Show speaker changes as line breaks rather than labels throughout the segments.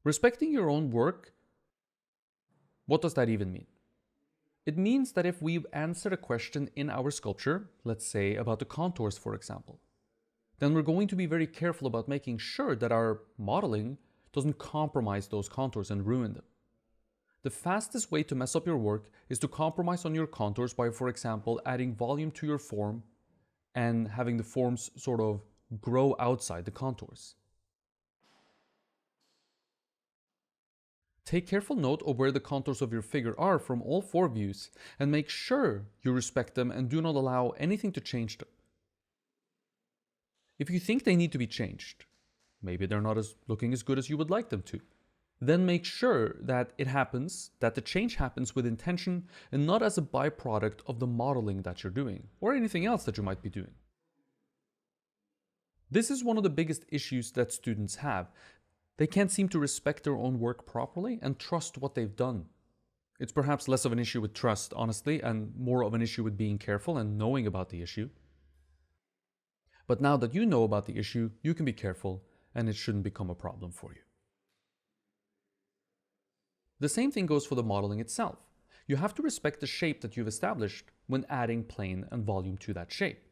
Respecting your own work, what does that even mean? It means that if we've answered a question in our sculpture, let's say about the contours for example, then we're going to be very careful about making sure that our modeling doesn't compromise those contours and ruin them. The fastest way to mess up your work is to compromise on your contours by, for example, adding volume to your form and having the forms sort of grow outside the contours. Take careful note of where the contours of your figure are from all four views and make sure you respect them and do not allow anything to change them. If you think they need to be changed, maybe they're not looking as good as you would like them to, then make sure that the change happens with intention and not as a byproduct of the modeling that you're doing or anything else that you might be doing. This is one of the biggest issues that students have. They can't seem to respect their own work properly and trust what they've done. It's perhaps less of an issue with trust, honestly, and more of an issue with being careful and knowing about the issue. But now that you know about the issue, you can be careful and it shouldn't become a problem for you. The same thing goes for the modeling itself. You have to respect the shape that you've established when adding plane and volume to that shape.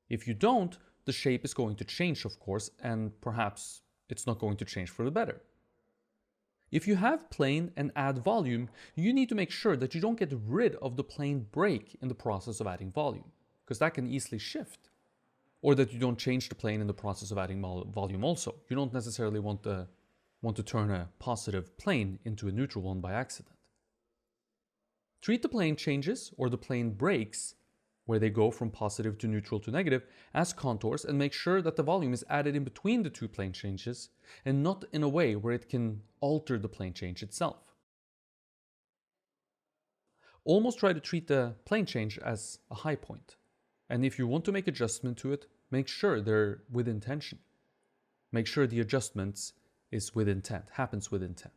If you don't, the shape is going to change, of course, and perhaps it's not going to change for the better. If you have plane and add volume, you need to make sure that you don't get rid of the plane break in the process of adding volume, because that can easily shift. Or that you don't change the plane in the process of adding volume also. You don't necessarily want to turn a positive plane into a neutral one by accident. Treat the plane changes or the plane breaks, where they go from positive to neutral to negative, as contours and make sure that the volume is added in between the two plane changes and not in a way where it can alter the plane change itself. Almost try to treat the plane change as a high point. And if you want to make adjustment to it, make sure they're with intention. Make sure the adjustments is with intent, happens with intent.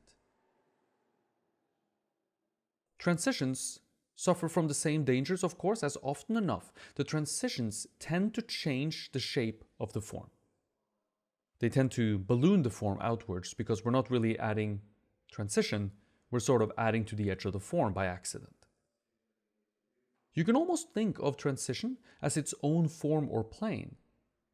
Transitions suffer from the same dangers, of course, as often enough. The transitions tend to change the shape of the form. They tend to balloon the form outwards because we're not really adding transition, we're sort of adding to the edge of the form by accident. You can almost think of transition as its own form or plane.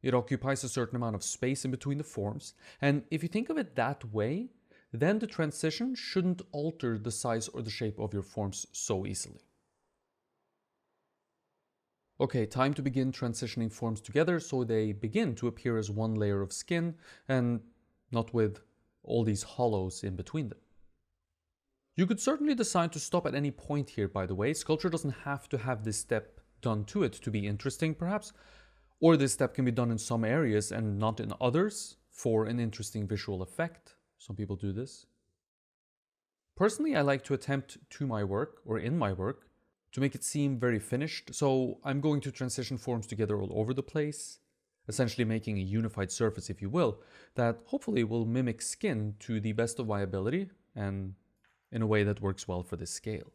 It occupies a certain amount of space in between the forms, and if you think of it that way, then the transition shouldn't alter the size or the shape of your forms so easily. Okay, time to begin transitioning forms together so they begin to appear as one layer of skin and not with all these hollows in between them. You could certainly decide to stop at any point here, by the way. Sculpture doesn't have to have this step done to it to be interesting, perhaps. Or this step can be done in some areas and not in others for an interesting visual effect. Some people do this. Personally, I like to attempt to my work, or in my work, to make it seem very finished. So I'm going to transition forms together all over the place, essentially making a unified surface, if you will, that hopefully will mimic skin to the best of my ability and in a way that works well for this scale.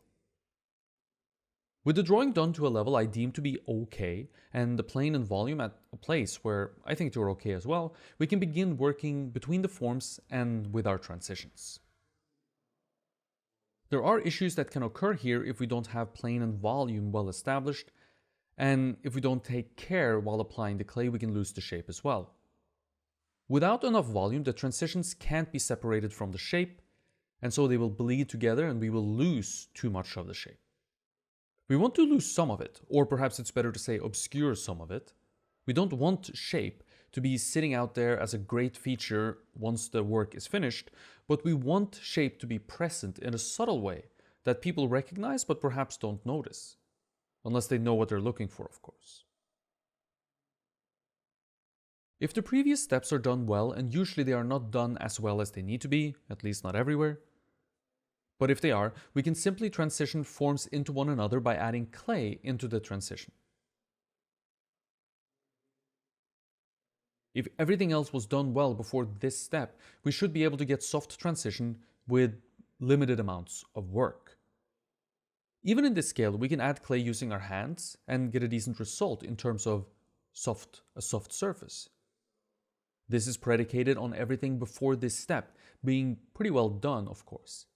With the drawing done to a level I deem to be okay, and the plane and volume at a place where I think they're okay as well, we can begin working between the forms and with our transitions. There are issues that can occur here if we don't have plane and volume well established, and if we don't take care while applying the clay, we can lose the shape as well. Without enough volume, the transitions can't be separated from the shape, and so they will bleed together and we will lose too much of the shape. We want to lose some of it, or perhaps it's better to say obscure some of it. We don't want shape to be sitting out there as a great feature once the work is finished, but we want shape to be present in a subtle way that people recognize but perhaps don't notice, unless they know what they're looking for, of course. If the previous steps are done well, and usually they are not done as well as they need to be, at least not everywhere, but if they are, we can simply transition forms into one another by adding clay into the transition. If everything else was done well before this step, we should be able to get soft transition with limited amounts of work. Even in this scale, we can add clay using our hands and get a decent result in terms of a soft surface. This is predicated on everything before this step being pretty well done, of course.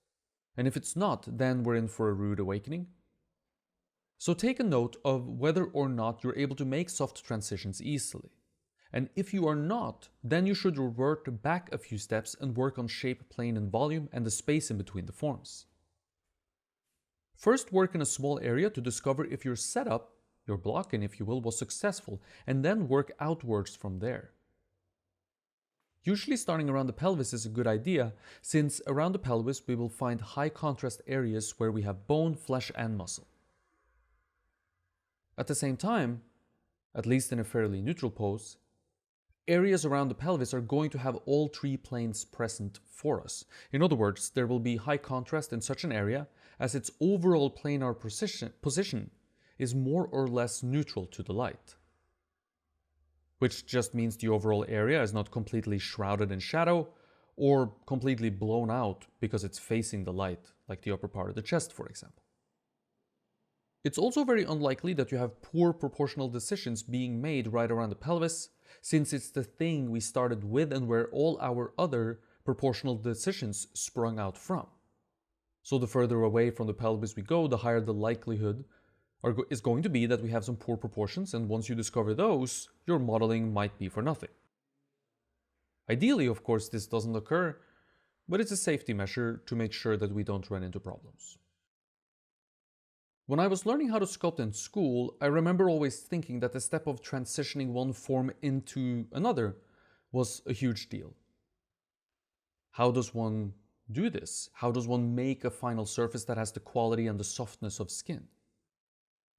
And if it's not, then we're in for a rude awakening. So take a note of whether or not you're able to make soft transitions easily. And if you are not, then you should revert back a few steps and work on shape, plane, and volume and the space in between the forms. First, work in a small area to discover if your setup, your block, and if you will, was successful, and then work outwards from there. Usually starting around the pelvis is a good idea, since around the pelvis we will find high contrast areas where we have bone, flesh, and muscle. At the same time, at least in a fairly neutral pose, areas around the pelvis are going to have all three planes present for us. In other words, there will be high contrast in such an area as its overall planar position is more or less neutral to the light. Which just means the overall area is not completely shrouded in shadow or completely blown out because it's facing the light, like the upper part of the chest, for example. It's also very unlikely that you have poor proportional decisions being made right around the pelvis, since it's the thing we started with and where all our other proportional decisions sprung out from. So the further away from the pelvis we go, the higher the likelihood is going to be that we have some poor proportions, and once you discover those, your modeling might be for nothing. Ideally, of course, this doesn't occur, but it's a safety measure to make sure that we don't run into problems. When I was learning how to sculpt in school, I remember always thinking that the step of transitioning one form into another was a huge deal. How does one do this? How does one make a final surface that has the quality and the softness of skin?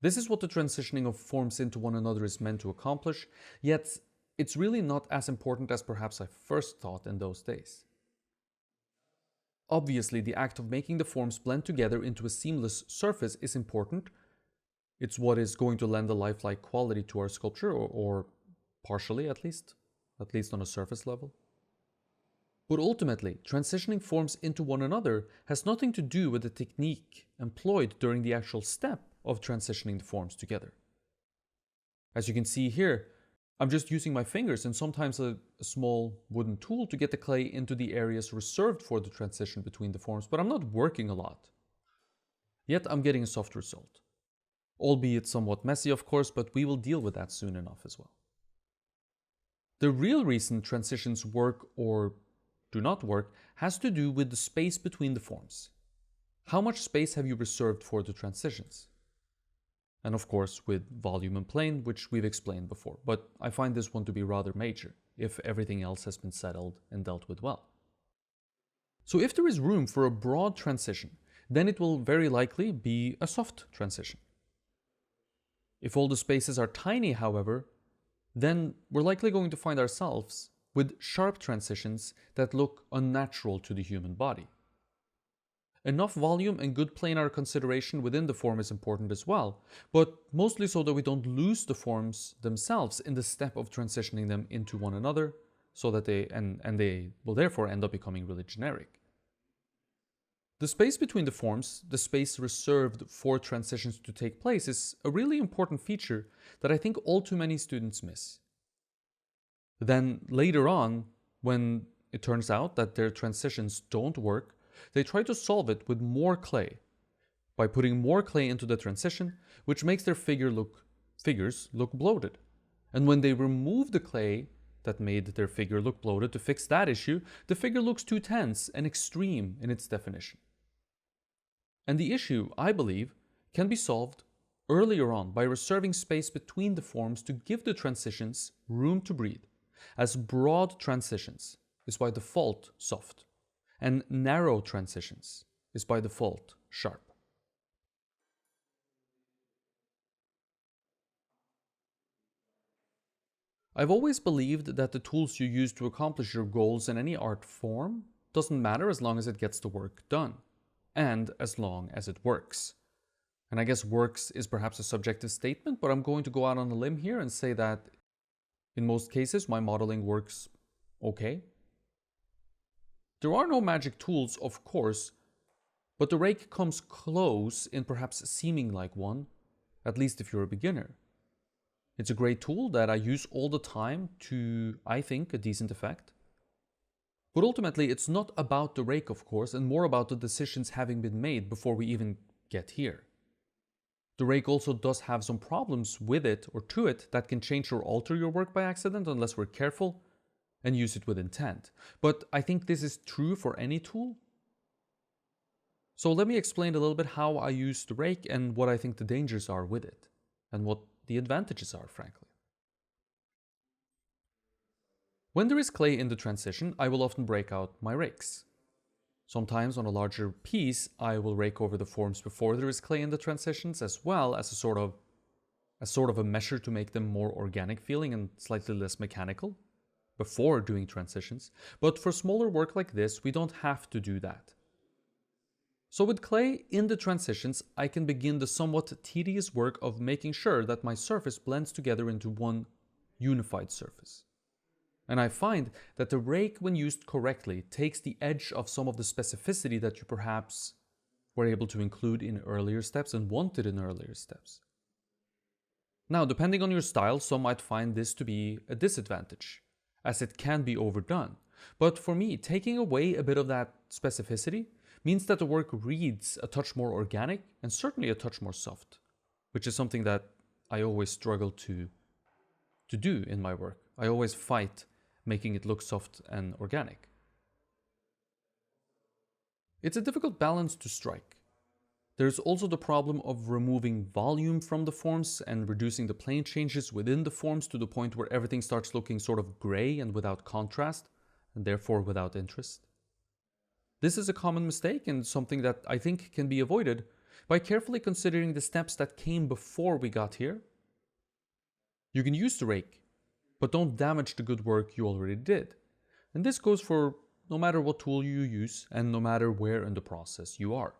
This is what the transitioning of forms into one another is meant to accomplish, yet it's really not as important as perhaps I first thought in those days. Obviously, the act of making the forms blend together into a seamless surface is important. It's what is going to lend a lifelike quality to our sculpture, or partially at least on a surface level. But ultimately, transitioning forms into one another has nothing to do with the technique employed during the actual step of transitioning the forms together. As you can see here, I'm just using my fingers and sometimes a small wooden tool to get the clay into the areas reserved for the transition between the forms, but I'm not working a lot. Yet I'm getting a soft result. Albeit somewhat messy, of course, but we will deal with that soon enough as well. The real reason transitions work or do not work has to do with the space between the forms. How much space have you reserved for the transitions? And of course with volume and plane, which we've explained before, but I find this one to be rather major, if everything else has been settled and dealt with well. So if there is room for a broad transition, then it will very likely be a soft transition. If all the spaces are tiny, however, then we're likely going to find ourselves with sharp transitions that look unnatural to the human body. Enough volume and good planar consideration within the form is important as well, but mostly so that we don't lose the forms themselves in the step of transitioning them into one another, so that they will therefore end up becoming really generic. The space between the forms, the space reserved for transitions to take place, is a really important feature that I think all too many students miss. Then later on, when it turns out that their transitions don't work, they try to solve it with more clay, by putting more clay into the transition, which makes their figures look bloated. And when they remove the clay that made their figure look bloated to fix that issue, the figure looks too tense and extreme in its definition. And the issue, I believe, can be solved earlier on by reserving space between the forms to give the transitions room to breathe, as broad transitions is by default soft, and narrow transitions is by default sharp. I've always believed that the tools you use to accomplish your goals in any art form doesn't matter as long as it gets the work done, and as long as it works. And I guess works is perhaps a subjective statement, but I'm going to go out on a limb here and say that in most cases my modeling works okay. There are no magic tools, of course, but the rake comes close in perhaps seeming like one, at least if you're a beginner. It's a great tool that I use all the time to, I think, a decent effect. But ultimately, it's not about the rake, of course, and more about the decisions having been made before we even get here. The rake also does have some problems with it or to it that can change or alter your work by accident unless we're careful and use it with intent. But I think this is true for any tool. So let me explain a little bit how I use the rake and what I think the dangers are with it, and what the advantages are, frankly. When there is clay in the transition, I will often break out my rakes. Sometimes on a larger piece, I will rake over the forms before there is clay in the transitions, as well as a sort of a measure to make them more organic feeling and slightly less mechanical before doing transitions. But for smaller work like this, we don't have to do that. So with clay in the transitions, I can begin the somewhat tedious work of making sure that my surface blends together into one unified surface. And I find that the rake, when used correctly, takes the edge of some of the specificity that you perhaps were able to include in earlier steps and wanted in earlier steps. Now, depending on your style, some might find this to be a disadvantage, as it can be overdone. But for me, taking away a bit of that specificity means that the work reads a touch more organic and certainly a touch more soft, which is something that I always struggle to do in my work. I always fight making it look soft and organic. It's a difficult balance to strike. There's also the problem of removing volume from the forms and reducing the plane changes within the forms to the point where everything starts looking sort of gray and without contrast, and therefore without interest. This is a common mistake and something that I think can be avoided by carefully considering the steps that came before we got here. You can use the rake, but don't damage the good work you already did. And this goes for no matter what tool you use and no matter where in the process you are.